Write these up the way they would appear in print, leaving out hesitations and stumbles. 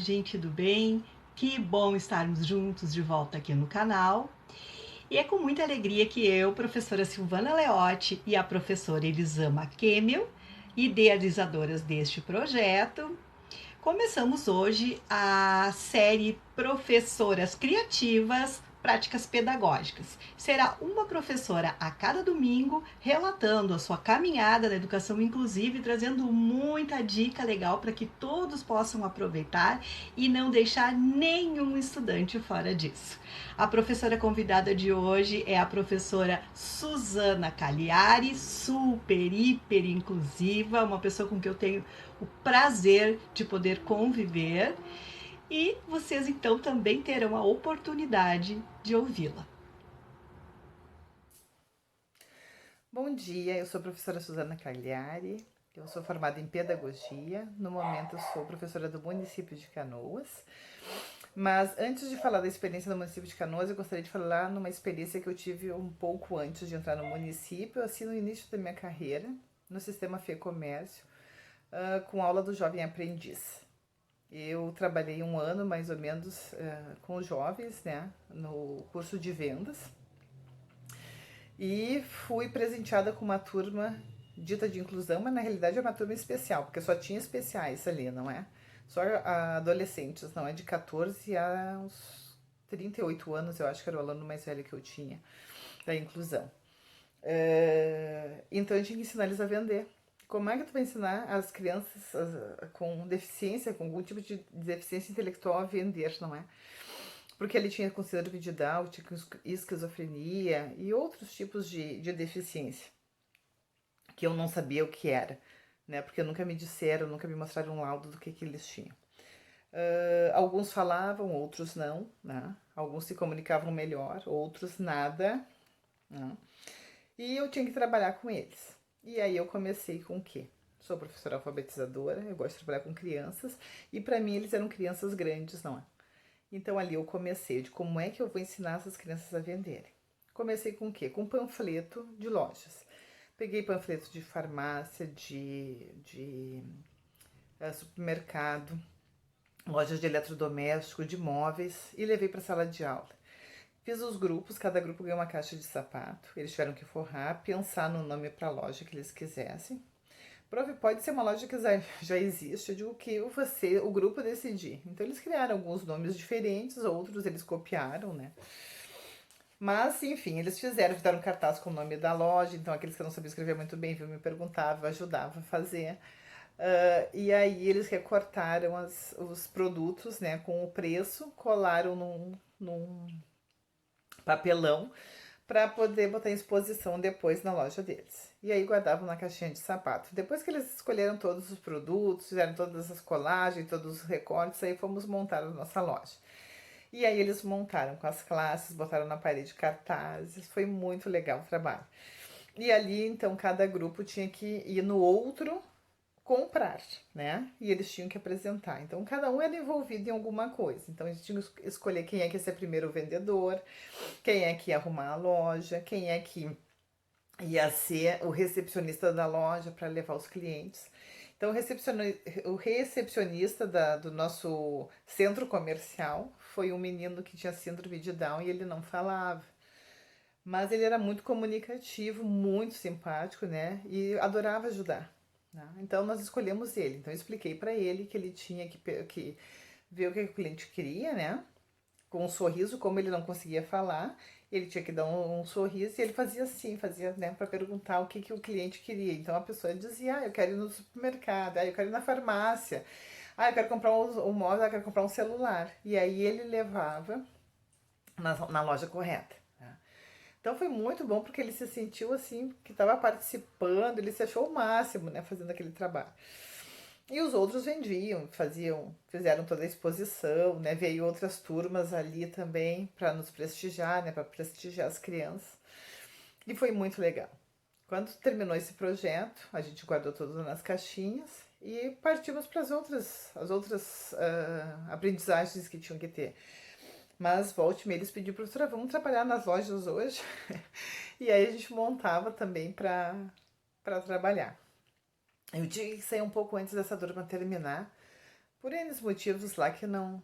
gente do bem? Que bom estarmos juntos de volta aqui no canal. E é com muita alegria que eu, professora Silvana Leotti e a professora Elisama Kemel, idealizadoras deste projeto, começamos hoje a série Professoras Criativas, Práticas Pedagógicas. Será uma professora a cada domingo relatando a sua caminhada na educação inclusiva e trazendo muita dica legal para que todos possam aproveitar e não deixar nenhum estudante fora disso. A professora convidada de hoje é a professora Suzana Cagliari, super, hiper inclusiva, uma pessoa com quem eu tenho o prazer de poder conviver, e vocês então também terão a oportunidade de ouvi-la. Bom dia, eu sou a professora Suzana Cagliari, eu sou formada em pedagogia, no momento eu sou professora do município de Canoas, mas antes de falar da experiência no município de Canoas, eu gostaria de falar numa experiência que eu tive um pouco antes de entrar no município, assim no início da minha carreira, no sistema Fê Comércio, com aula do Jovem Aprendiz. Eu trabalhei um ano mais ou menos com os jovens, né, no curso de vendas, e fui presenteada com uma turma dita de inclusão, mas na realidade é uma turma especial, porque só tinha especiais ali, não é? Só adolescentes, não é? De 14 a uns 38 anos, eu acho que era o aluno mais velho que eu tinha, da inclusão. Então eu tinha que ensinar eles a vender. Como é que tu vai ensinar as crianças com deficiência, com algum tipo de deficiência intelectual a vender, não é? Porque ele tinha com síndrome de Down, tinha esquizofrenia e outros tipos de deficiência, que eu não sabia o que era, né? Porque nunca me disseram, nunca me mostraram um laudo do que eles tinham. Alguns falavam, outros não, né? Alguns se comunicavam melhor, outros nada, né? E eu tinha que trabalhar com eles. E aí eu comecei com o quê? Sou professora alfabetizadora, eu gosto de trabalhar com crianças, e para mim eles eram crianças grandes, não é? Então ali eu comecei de como é que eu vou ensinar essas crianças a venderem. Comecei com o quê? Com panfleto de lojas. Peguei panfleto de farmácia, de supermercado, lojas de eletrodoméstico, de móveis e levei para a sala de aula. Fiz os grupos, cada grupo ganhou uma caixa de sapato. Eles tiveram que forrar, pensar no nome para a loja que eles quisessem. Pode ser uma loja que já existe, eu digo que o grupo decidir. Então eles criaram alguns nomes diferentes, outros eles copiaram, né? Mas, enfim, eles fizeram cartaz com o nome da loja, então aqueles que não sabiam escrever muito bem, viu, me perguntavam, ajudava a fazer. E aí eles recortaram os produtos, né, com o preço, colaram num papelão para poder botar em exposição depois na loja deles. E aí guardavam na caixinha de sapato. Depois que eles escolheram todos os produtos, fizeram todas as colagens, todos os recortes, aí fomos montar a nossa loja. E aí eles montaram com as classes, botaram na parede cartazes, foi muito legal o trabalho. E ali, então, cada grupo tinha que ir no outro comprar, né? E eles tinham que apresentar. Então, cada um era envolvido em alguma coisa. Então, eles tinham que escolher quem é que ia ser primeiro o vendedor, quem é que ia arrumar a loja, quem é que ia ser o recepcionista da loja para levar os clientes. Então, o recepcionista do nosso centro comercial foi um menino que tinha síndrome de Down e ele não falava. Mas ele era muito comunicativo, muito simpático, né? E adorava ajudar. Né? Então, nós escolhemos ele. Então, eu expliquei para ele que ele tinha que ver o que o cliente queria, né? Com um sorriso, como ele não conseguia falar, ele tinha que dar um sorriso e ele fazia assim, fazia, né, para perguntar o que o cliente queria. Então a pessoa dizia: eu quero ir no supermercado, eu quero ir na farmácia, eu quero comprar um móvel, eu quero comprar um celular. E aí ele levava na loja correta. Né? Então foi muito bom porque ele se sentiu assim, que estava participando, ele se achou o máximo, né, fazendo aquele trabalho. E os outros vendiam, fizeram toda a exposição, né? Veio outras turmas ali também para nos prestigiar, né? Para prestigiar as crianças. E foi muito legal. Quando terminou esse projeto, a gente guardou tudo nas caixinhas e partimos para as outras aprendizagens que tinham que ter. Mas volte e meia eles pediram, professora, vamos trabalhar nas lojas hoje? E aí a gente montava também para trabalhar. Eu tinha que sair um pouco antes dessa turma terminar, por N motivos lá que não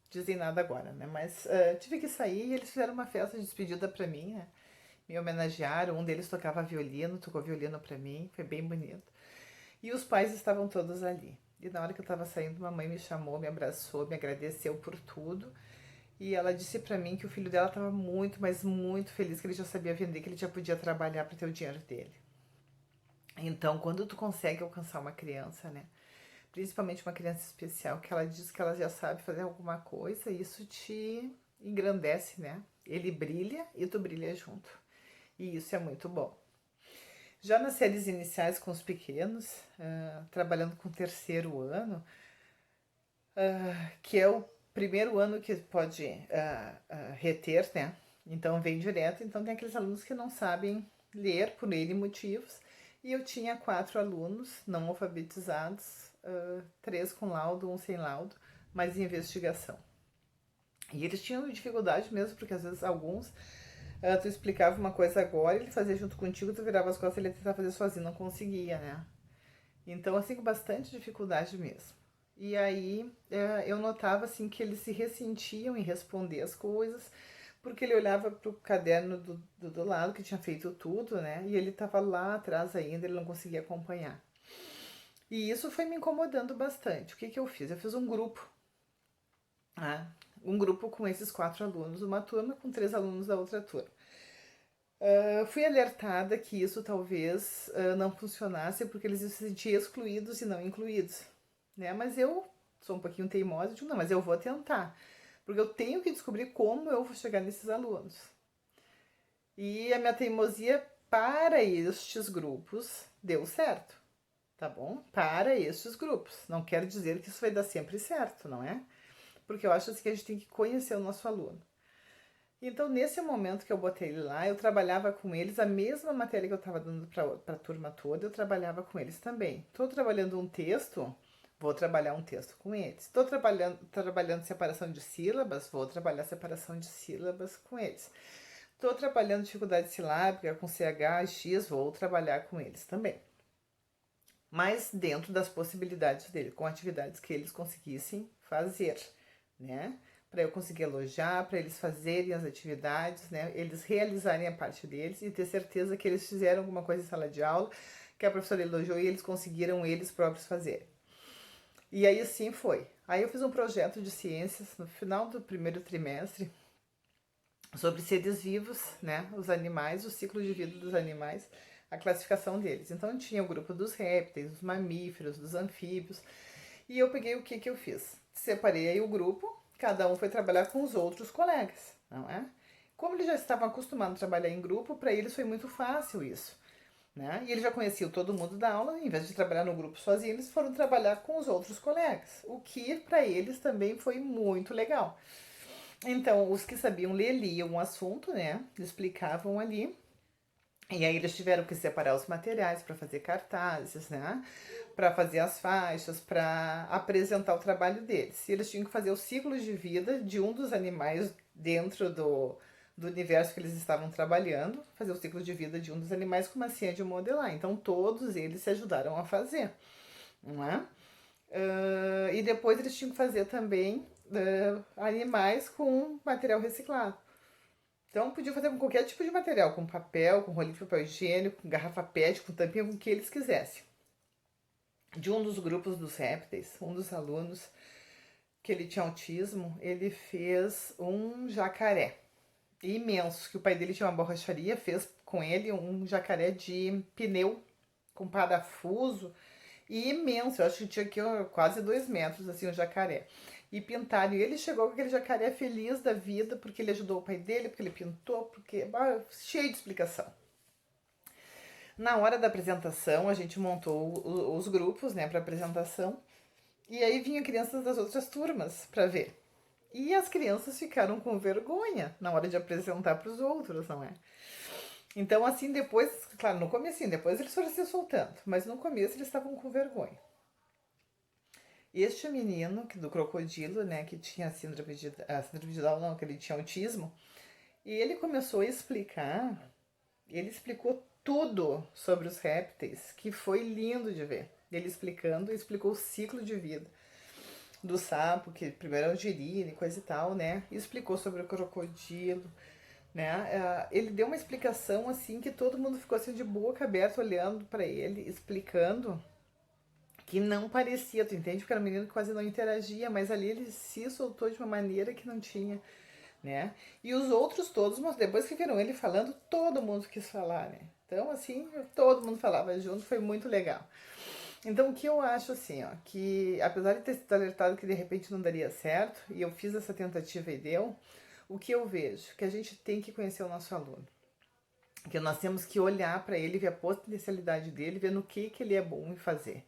dizem nada agora, né? Mas tive que sair e eles fizeram uma festa de despedida pra mim, né? Me homenagearam, um deles tocava violino, tocou violino pra mim, foi bem bonito. E os pais estavam todos ali. E na hora que eu tava saindo, mamãe me chamou, me abraçou, me agradeceu por tudo. E ela disse pra mim que o filho dela tava muito, mas muito feliz, que ele já sabia vender, que ele já podia trabalhar pra ter o dinheiro dele. Então, quando tu consegue alcançar uma criança, né? Principalmente uma criança especial, que ela diz que ela já sabe fazer alguma coisa, isso te engrandece, né? Ele brilha e tu brilha junto. E isso é muito bom. Já nas séries iniciais com os pequenos, trabalhando com o terceiro ano, que é o primeiro ano que pode reter, né? Então vem direto, então tem aqueles alunos que não sabem ler por N motivos. E eu tinha 4 alunos não alfabetizados, 3 com laudo, 1 sem laudo, mas em investigação. E eles tinham dificuldade mesmo, porque às vezes alguns tu explicava uma coisa agora, ele fazia junto contigo, tu virava as costas, ele ia tentar fazer sozinho, não conseguia, né? Então, assim, com bastante dificuldade mesmo. E aí eu notava assim que eles se ressentiam em responder as coisas, porque ele olhava pro caderno do lado, que tinha feito tudo, né? E ele tava lá atrás ainda, ele não conseguia acompanhar. E isso foi me incomodando bastante. O que eu fiz? Eu fiz um grupo, né? Um grupo com esses 4 alunos, uma turma com 3 alunos da outra turma. Fui alertada que isso talvez não funcionasse porque eles se sentiam excluídos e não incluídos, né? Mas eu sou um pouquinho teimosa e digo, não, mas eu vou tentar, porque eu tenho que descobrir como eu vou chegar nesses alunos. E a minha teimosia para estes grupos deu certo, tá bom? Para estes grupos. Não quero dizer que isso vai dar sempre certo, não é? Porque eu acho assim, que a gente tem que conhecer o nosso aluno. Então, nesse momento que eu botei ele lá, eu trabalhava com eles a mesma matéria que eu estava dando para a turma toda, eu trabalhava com eles também. Estou trabalhando um texto, vou trabalhar um texto com eles. Estou trabalhando separação de sílabas, vou trabalhar separação de sílabas com eles. Estou trabalhando dificuldade silábica com CH, X, vou trabalhar com eles também. Mas dentro das possibilidades dele, com atividades que eles conseguissem fazer, né? Para eu conseguir elogiar, para eles fazerem as atividades, né? Eles realizarem a parte deles e ter certeza que eles fizeram alguma coisa em sala de aula, que a professora elogiou e eles conseguiram eles próprios fazerem. E aí assim foi. Aí eu fiz um projeto de ciências no final do primeiro trimestre sobre seres vivos, né? Os animais, o ciclo de vida dos animais, a classificação deles. Então tinha o grupo dos répteis, dos mamíferos, dos anfíbios. E eu peguei o que eu fiz? Separei aí o grupo, cada um foi trabalhar com os outros colegas, não é? Como eles já estavam acostumados a trabalhar em grupo, para eles foi muito fácil isso, né? E eles já conheciam todo mundo da aula, em vez de trabalhar no grupo sozinhos, eles foram trabalhar com os outros colegas, o que para eles também foi muito legal. Então, os que sabiam ler, liam o assunto, né? Explicavam ali. E aí eles tiveram que separar os materiais para fazer cartazes, né? Para fazer as faixas, para apresentar o trabalho deles. E eles tinham que fazer o ciclo de vida de um dos animais dentro do universo que eles estavam trabalhando, fazer o ciclo de vida de um dos animais com massinha de modelar. Então todos eles se ajudaram a fazer, não é? E depois eles tinham que fazer também animais com material reciclado. Então podiam fazer com qualquer tipo de material, com papel, com rolinho de papel higiênico, com garrafa PET, com tampinha, com o que eles quisessem. De um dos grupos dos répteis, um dos alunos que ele tinha autismo, ele fez um jacaré imenso, que o pai dele tinha uma borracharia, fez com ele um jacaré de pneu com parafuso e imenso, eu acho que tinha aqui quase 2 metros, assim, o jacaré. E pintaram, e ele chegou com aquele jacaré feliz da vida, porque ele ajudou o pai dele, porque ele pintou, porque... cheio de explicação. Na hora da apresentação, a gente montou os grupos, né, para apresentação, e aí vinham crianças das outras turmas para ver. E as crianças ficaram com vergonha na hora de apresentar para os outros, não é? Então, assim, depois, claro, no comecinho, depois eles foram se soltando, mas no começo eles estavam com vergonha. Este menino do crocodilo, né, que tinha síndrome de Down, não, que ele tinha autismo, e ele começou a explicar, ele explicou tudo sobre os répteis, que foi lindo de ver. Ele explicou o ciclo de vida do sapo, que primeiro é o girino e coisa e tal, né? E explicou sobre o crocodilo, né? Ele deu uma explicação assim que todo mundo ficou assim de boca aberta olhando para ele, explicando que não parecia, tu entende? Porque era um menino que quase não interagia, mas ali ele se soltou de uma maneira que não tinha, né? E os outros todos, mas depois que viram ele falando, todo mundo quis falar, né? Então, assim, todo mundo falava junto, foi muito legal. Então, o que eu acho assim, ó, que apesar de ter sido alertado que de repente não daria certo, e eu fiz essa tentativa e deu, o que eu vejo? Que a gente tem que conhecer o nosso aluno. Que nós temos que olhar para ele, ver a potencialidade dele, ver no que ele é bom em fazer.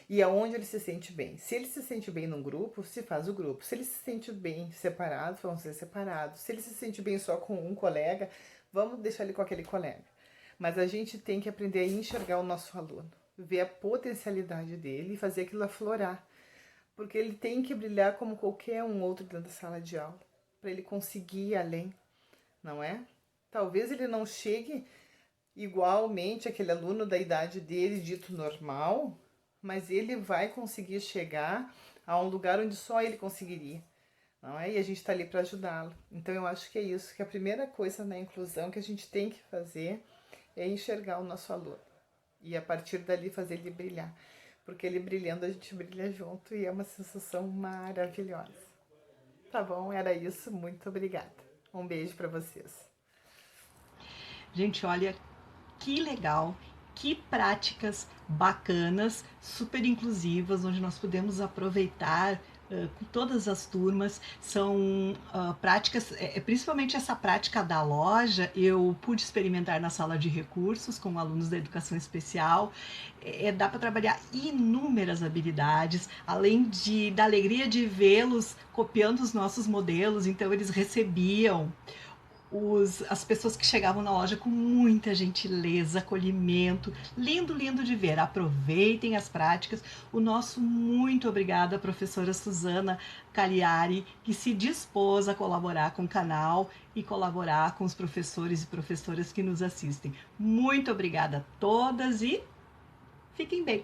E aonde ele se sente bem. Se ele se sente bem num grupo, se faz o grupo. Se ele se sente bem separado, vamos ser separados. Se ele se sente bem só com um colega, vamos deixar ele com aquele colega. Mas a gente tem que aprender a enxergar o nosso aluno, ver a potencialidade dele e fazer aquilo aflorar. Porque ele tem que brilhar como qualquer um outro dentro da sala de aula, para ele conseguir ir além, não é? Talvez ele não chegue igualmente aquele aluno da idade dele, dito normal, mas ele vai conseguir chegar a um lugar onde só ele conseguiria, não é? E a gente está ali para ajudá-lo. Então eu acho que é isso, que a primeira coisa na inclusão que a gente tem que fazer é enxergar o nosso aluno e a partir dali fazer ele brilhar, porque ele brilhando a gente brilha junto e é uma sensação maravilhosa. Tá bom, era isso, muito obrigada. Um beijo para vocês. Gente, olha que legal, que práticas bacanas, super inclusivas, onde nós podemos aproveitar com todas as turmas. São práticas, principalmente essa prática da loja, eu pude experimentar na sala de recursos com alunos da educação especial. Dá para trabalhar inúmeras habilidades, além da alegria de vê-los copiando os nossos modelos. Então eles recebiam as pessoas que chegavam na loja com muita gentileza, acolhimento, lindo, lindo de ver. Aproveitem as práticas. O nosso muito obrigada, professora Suzana Cagliari, que se dispôs a colaborar com o canal e colaborar com os professores e professoras que nos assistem. Muito obrigada a todas e fiquem bem!